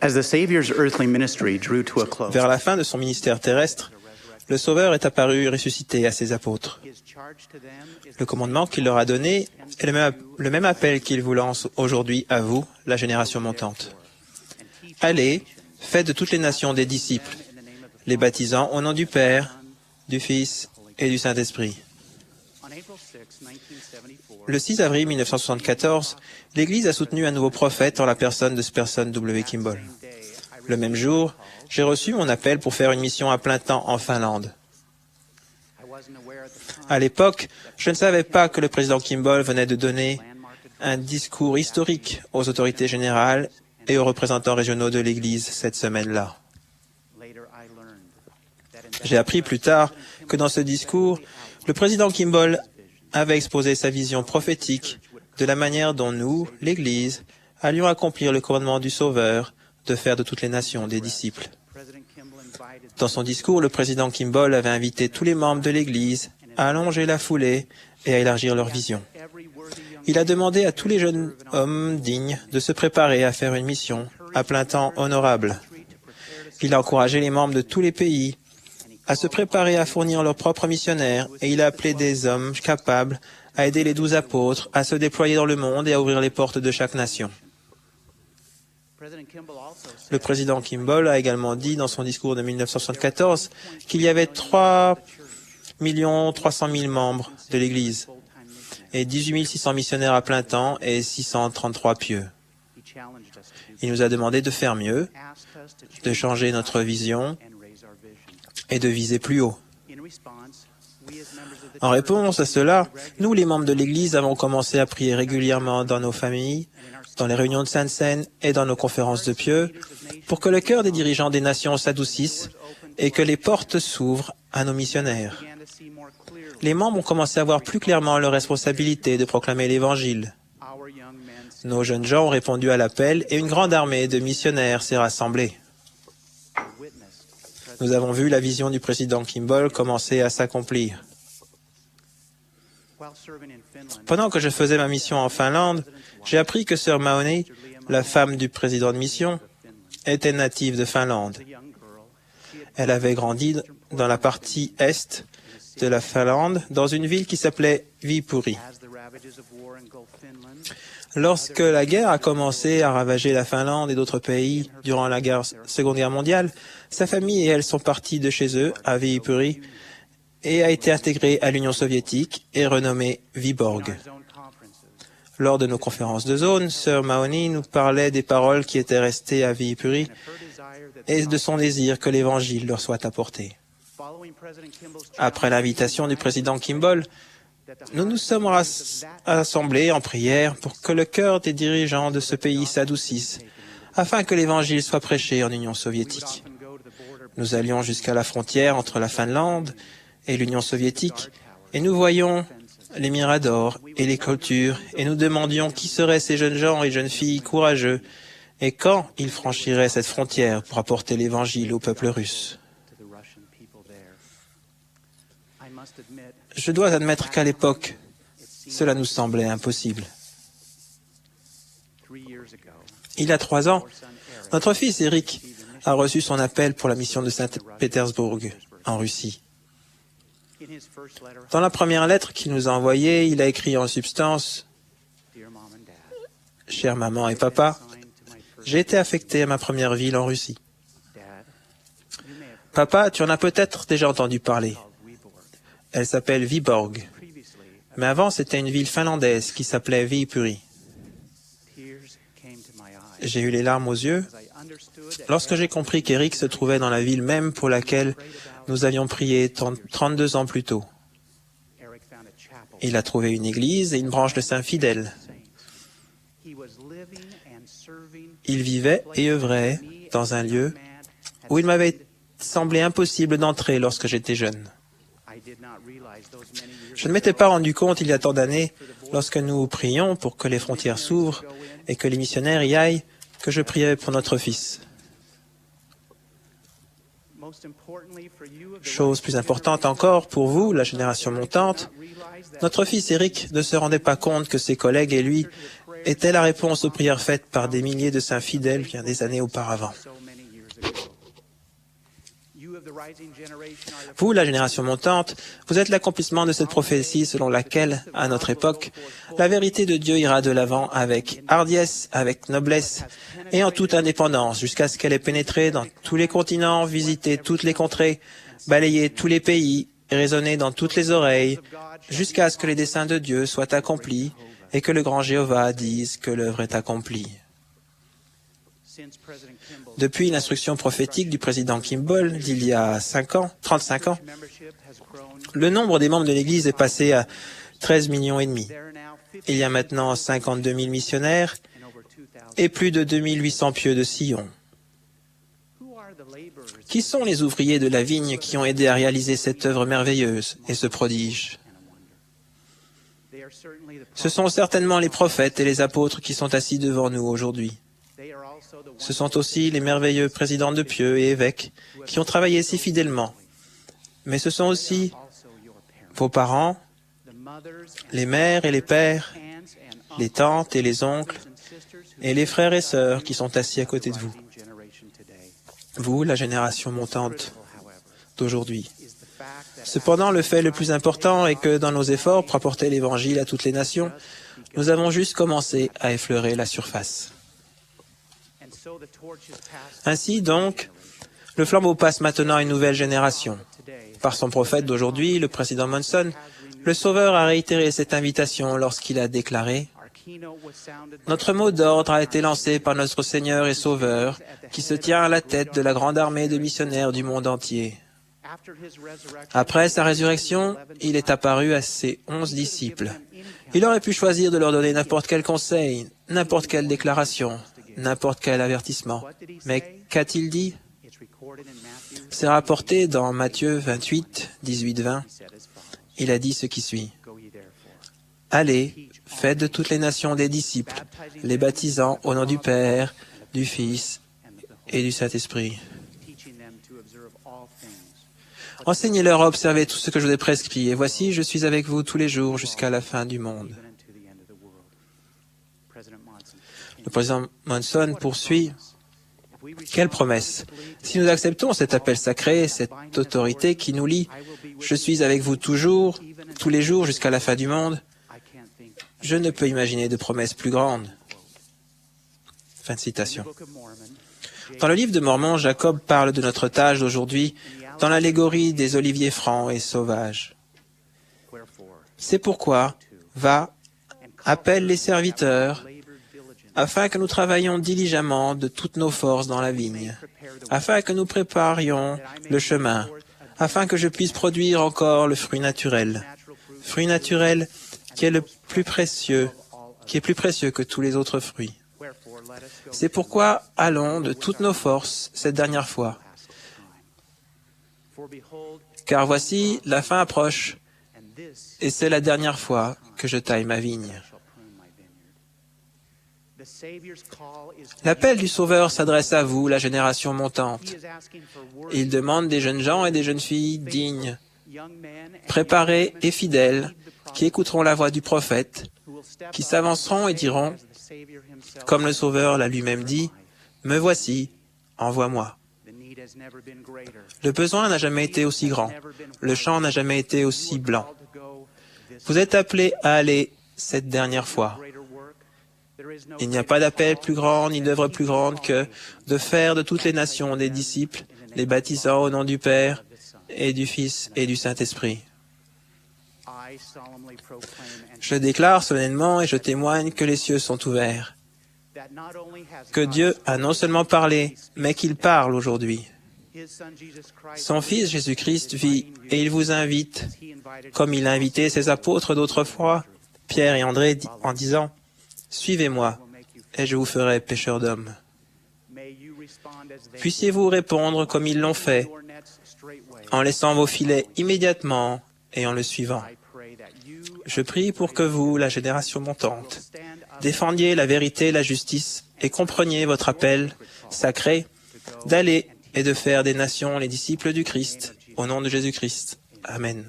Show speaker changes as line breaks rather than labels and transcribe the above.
As the Savior's earthly ministry drew to a close,
Vers la fin de son ministère terrestre, le Sauveur est apparu ressuscité à ses apôtres. Le commandement qu'il leur a donné est le même appel qu'il vous lance aujourd'hui à vous, la génération montante. Allez, faites de toutes les nations des disciples, les baptisant au nom du Père, du Fils et du Saint-Esprit. Le 6 avril 1974, l'Église a soutenu un nouveau prophète en la personne de Spencer W. Kimball. Le même jour, j'ai reçu mon appel pour faire une mission à plein temps en Finlande. À l'époque, je ne savais pas que le président Kimball venait de donner un discours historique aux autorités générales et aux représentants régionaux de l'Église cette semaine-là. J'ai appris plus tard que dans ce discours, le président Kimball avait exposé sa vision prophétique de la manière dont nous, l'Église, allions accomplir le commandement du Sauveur de faire de toutes les nations des disciples. Dans son discours, le président Kimball avait invité tous les membres de l'Église à allonger la foulée et à élargir leur vision. Il a demandé à tous les jeunes hommes dignes de se préparer à faire une mission à plein temps honorable. Il a encouragé les membres de tous les pays à se préparer à fournir leurs propres missionnaires et il a appelé des hommes capables à aider les 12 apôtres à se déployer dans le monde et à ouvrir les portes de chaque nation. Le président Kimball a également dit dans son discours de 1974 qu'il y avait 3 300 000 membres de l'Église et 18 600 missionnaires à plein temps et 633 pieux. Il nous a demandé de faire mieux, de changer notre vision et de viser plus haut. En réponse à cela, nous, les membres de l'Église, avons commencé à prier régulièrement dans nos familles, dans les réunions de Sainte Seine et dans nos conférences de pieux, pour que le cœur des dirigeants des nations s'adoucisse et que les portes s'ouvrent à nos missionnaires. Les membres ont commencé à voir plus clairement leur responsabilité de proclamer l'Évangile. Nos jeunes gens ont répondu à l'appel et une grande armée de missionnaires s'est rassemblée. Nous avons vu la vision du président Kimball commencer à s'accomplir. Pendant que je faisais ma mission en Finlande, j'ai appris que sœur Mahoney, la femme du président de mission, était native de Finlande. Elle avait grandi dans la partie est de la Finlande, dans une ville qui s'appelait Viipuri. Lorsque la guerre a commencé à ravager la Finlande et d'autres pays durant la Seconde Guerre mondiale, sa famille et elle sont partis de chez eux, à Viipuri, et a été intégrée à l'Union soviétique et renommée Vyborg. Lors de nos conférences de zone, sœur Mahoney nous parlait des paroles qui étaient restées à Viipuri et de son désir que l'Évangile leur soit apporté. Après l'invitation du président Kimball, nous nous sommes rassemblés en prière pour que le cœur des dirigeants de ce pays s'adoucisse, afin que l'Évangile soit prêché en Union soviétique. Nous allions jusqu'à la frontière entre la Finlande et l'Union soviétique, et nous voyions les miradors et les clôtures, et nous demandions qui seraient ces jeunes gens et jeunes filles courageux, et quand ils franchiraient cette frontière pour apporter l'Évangile au peuple russe. Je dois admettre qu'à l'époque, cela nous semblait impossible. Il y a 3 ans, notre fils Eric a reçu son appel pour la mission de Saint-Pétersbourg, en Russie. Dans la première lettre qu'il nous a envoyée, il a écrit en substance « Chère maman et papa, j'ai été affecté à ma première ville en Russie. Papa, tu en as peut-être déjà entendu parler. Elle s'appelle Vyborg. Mais avant, c'était une ville finlandaise qui s'appelait Viipuri. J'ai eu les larmes aux yeux lorsque j'ai compris qu'Eric se trouvait dans la ville même pour laquelle nous avions prié 32 ans plus tôt. Il a trouvé une église et une branche de Saint-Fidèle. Il vivait et œuvrait dans un lieu où il m'avait semblé impossible d'entrer lorsque j'étais jeune. Je ne m'étais pas rendu compte il y a tant d'années, lorsque nous prions pour que les frontières s'ouvrent et que les missionnaires y aillent, que je priais pour notre fils. Chose plus importante encore pour vous, la génération montante, notre fils Eric ne se rendait pas compte que ses collègues et lui était la réponse aux prières faites par des milliers de saints fidèles bien des années auparavant. Vous, la génération montante, vous êtes l'accomplissement de cette prophétie selon laquelle, à notre époque, la vérité de Dieu ira de l'avant avec hardiesse, avec noblesse et en toute indépendance jusqu'à ce qu'elle ait pénétré dans tous les continents, visité toutes les contrées, balayé tous les pays et résonné dans toutes les oreilles jusqu'à ce que les desseins de Dieu soient accomplis et que le grand Jéhovah dise que l'œuvre est accomplie. Depuis l'instruction prophétique du président Kimball d'il y a 35 ans, le nombre des membres de l'Église est passé à 13 millions et demi. Il y a maintenant 52 000 missionnaires et plus de 2800 pieux de sillon. Qui sont les ouvriers de la vigne qui ont aidé à réaliser cette œuvre merveilleuse et ce prodige? Ce sont certainement les prophètes et les apôtres qui sont assis devant nous aujourd'hui. Ce sont aussi les merveilleux présidents de pieux et évêques qui ont travaillé si fidèlement. Mais ce sont aussi vos parents, les mères et les pères, les tantes et les oncles, et les frères et sœurs qui sont assis à côté de vous. Vous, la génération montante d'aujourd'hui. Cependant, le fait le plus important est que dans nos efforts pour apporter l'Évangile à toutes les nations, nous avons juste commencé à effleurer la surface. Ainsi donc, le flambeau passe maintenant à une nouvelle génération. Par son prophète d'aujourd'hui, le président Monson, le Sauveur a réitéré cette invitation lorsqu'il a déclaré « Notre mot d'ordre a été lancé par notre Seigneur et Sauveur, qui se tient à la tête de la grande armée de missionnaires du monde entier. » Après sa résurrection, il est apparu à ses 11 disciples. Il aurait pu choisir de leur donner n'importe quel conseil, n'importe quelle déclaration, n'importe quel avertissement. Mais qu'a-t-il dit? C'est rapporté dans Matthieu 28, 18-20. Il a dit ce qui suit. « Allez, faites de toutes les nations des disciples, les baptisant au nom du Père, du Fils et du Saint-Esprit. Enseignez-leur à observer tout ce que je vous ai prescrit, et voici, je suis avec vous tous les jours jusqu'à la fin du monde. » Le président Monson poursuit. Quelle promesse! Si nous acceptons cet appel sacré, cette autorité qui nous lie, je suis avec vous toujours, tous les jours jusqu'à la fin du monde, je ne peux imaginer de promesse plus grande. Fin de citation. Dans le livre de Mormon, Jacob parle de notre tâche d'aujourd'hui dans l'allégorie des oliviers francs et sauvages. C'est pourquoi, va, appelle les serviteurs, afin que nous travaillions diligemment de toutes nos forces dans la vigne, afin que nous préparions le chemin, afin que je puisse produire encore le fruit naturel qui est le plus précieux, qui est plus précieux que tous les autres fruits. C'est pourquoi allons de toutes nos forces cette dernière fois. Car voici, la fin approche, et c'est la dernière fois que je taille ma vigne. L'appel du Sauveur s'adresse à vous, la génération montante. Il demande des jeunes gens et des jeunes filles dignes, préparés et fidèles, qui écouteront la voix du prophète, qui s'avanceront et diront, comme le Sauveur l'a lui-même dit, « Me voici, envoie-moi ». Le besoin n'a jamais été aussi grand, le champ n'a jamais été aussi blanc. Vous êtes appelés à aller cette dernière fois. Il n'y a pas d'appel plus grand ni d'œuvre plus grande que de faire de toutes les nations des disciples, les baptisant au nom du Père et du Fils et du Saint-Esprit. Je déclare solennellement et je témoigne que les cieux sont ouverts, que Dieu a non seulement parlé, mais qu'il parle aujourd'hui. Son Fils Jésus-Christ vit et il vous invite, comme il a invité ses apôtres d'autrefois, Pierre et André, en disant « Suivez-moi, et je vous ferai pécheurs d'hommes. » Puissiez-vous répondre comme ils l'ont fait, en laissant vos filets immédiatement et en le suivant. Je prie pour que vous, la génération montante, défendiez la vérité et la justice et compreniez votre appel sacré d'aller et de faire des nations les disciples du Christ, au nom de Jésus-Christ. Amen.